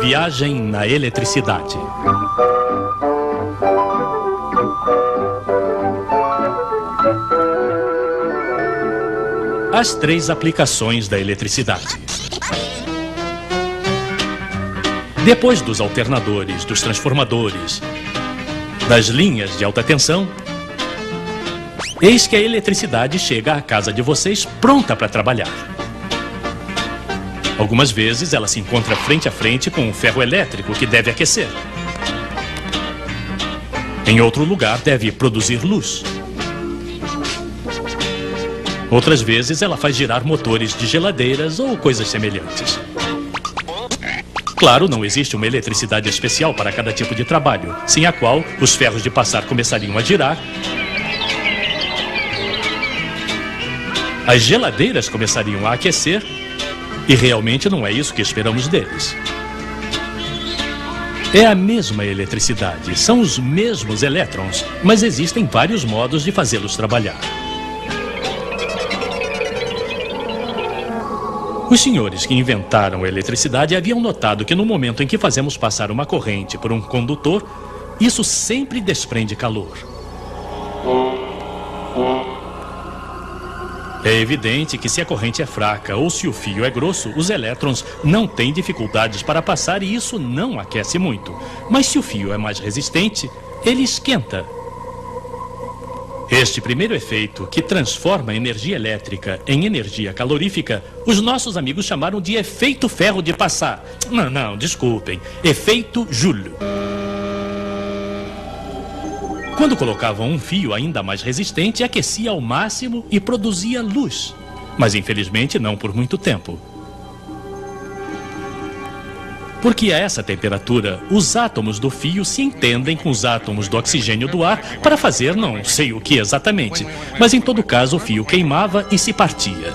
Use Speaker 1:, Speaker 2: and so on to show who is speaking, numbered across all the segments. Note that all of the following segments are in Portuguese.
Speaker 1: Viagem na eletricidade. As 3 aplicações da eletricidade. Depois dos alternadores, dos transformadores, das linhas de alta tensão, eis que a eletricidade chega à casa de vocês pronta para trabalhar. Algumas vezes ela se encontra frente a frente com um ferro elétrico que deve aquecer. Em outro lugar deve produzir luz. Outras vezes ela faz girar motores de geladeiras ou coisas semelhantes. Claro, não existe uma eletricidade especial para cada tipo de trabalho, sem a qual os ferros de passar começariam a girar, as geladeiras começariam a aquecer, e realmente não é isso que esperamos deles. É a mesma eletricidade, são os mesmos elétrons, mas existem vários modos de fazê-los trabalhar. Os senhores que inventaram a eletricidade haviam notado que no momento em que fazemos passar uma corrente por um condutor, isso sempre desprende calor. É evidente que se a corrente é fraca ou se o fio é grosso, os elétrons não têm dificuldades para passar e isso não aquece muito. Mas se o fio é mais resistente, ele esquenta. Este primeiro efeito, que transforma a energia elétrica em energia calorífica, os nossos amigos chamaram de efeito ferro de passar. Não, desculpem. Efeito Joule. Quando colocavam um fio ainda mais resistente, aquecia ao máximo e produzia luz. Mas infelizmente não por muito tempo. Porque a essa temperatura, os átomos do fio se entendem com os átomos do oxigênio do ar para fazer não sei o que exatamente. Mas em todo caso o fio queimava e se partia.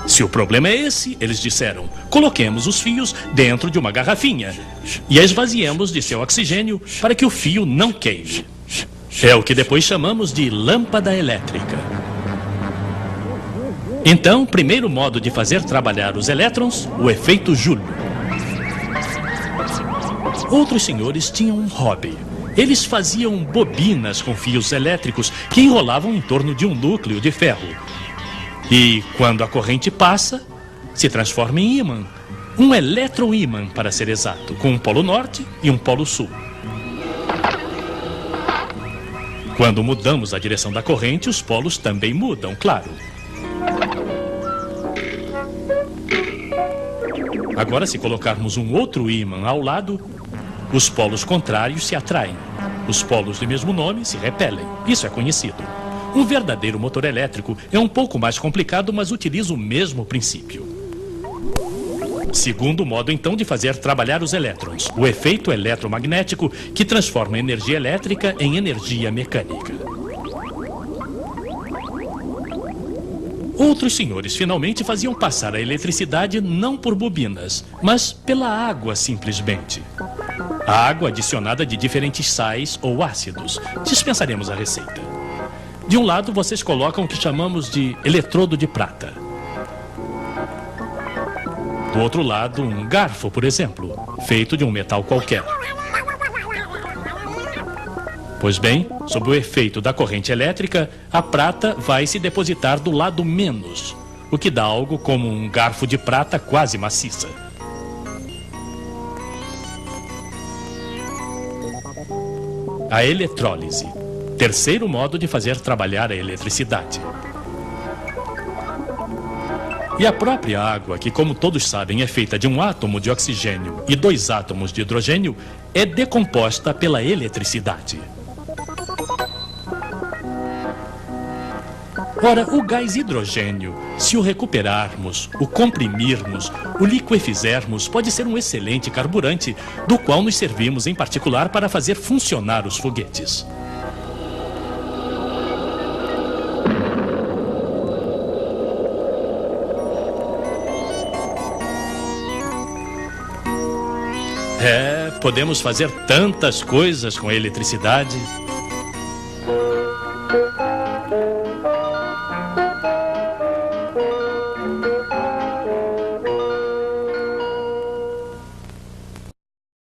Speaker 1: Se o problema é esse, eles disseram, coloquemos os fios dentro de uma garrafinha e a esvaziemos de seu oxigênio para que o fio não queime. É o que depois chamamos de lâmpada elétrica. Então, primeiro modo de fazer trabalhar os elétrons, o efeito Joule. Outros senhores tinham um hobby. Eles faziam bobinas com fios elétricos que enrolavam em torno de um núcleo de ferro. E, quando a corrente passa, se transforma em ímã. Um eletroímã, para ser exato, com um polo norte e um polo sul. Quando mudamos a direção da corrente, os polos também mudam, claro. Agora, se colocarmos um outro ímã ao lado, os polos contrários se atraem. Os polos do mesmo nome se repelem. Isso é conhecido. Um verdadeiro motor elétrico é um pouco mais complicado, mas utiliza o mesmo princípio. Segundo modo, então, de fazer trabalhar os elétrons, o efeito eletromagnético que transforma a energia elétrica em energia mecânica. Outros senhores finalmente faziam passar a eletricidade não por bobinas, mas pela água simplesmente. A água adicionada de diferentes sais ou ácidos. Dispensaremos a receita. De um lado, vocês colocam o que chamamos de eletrodo de prata. Do outro lado, um garfo, por exemplo, feito de um metal qualquer. Pois bem, sob o efeito da corrente elétrica, a prata vai se depositar do lado menos, o que dá algo como um garfo de prata quase maciça. A eletrólise, terceiro modo de fazer trabalhar a eletricidade. E a própria água, que como todos sabem é feita de um átomo de oxigênio e 2 átomos de hidrogênio, é decomposta pela eletricidade. Ora, o gás hidrogênio, se o recuperarmos, o comprimirmos, o liquefizermos, pode ser um excelente carburante, do qual nos servimos em particular para fazer funcionar os foguetes. Podemos fazer tantas coisas com a eletricidade.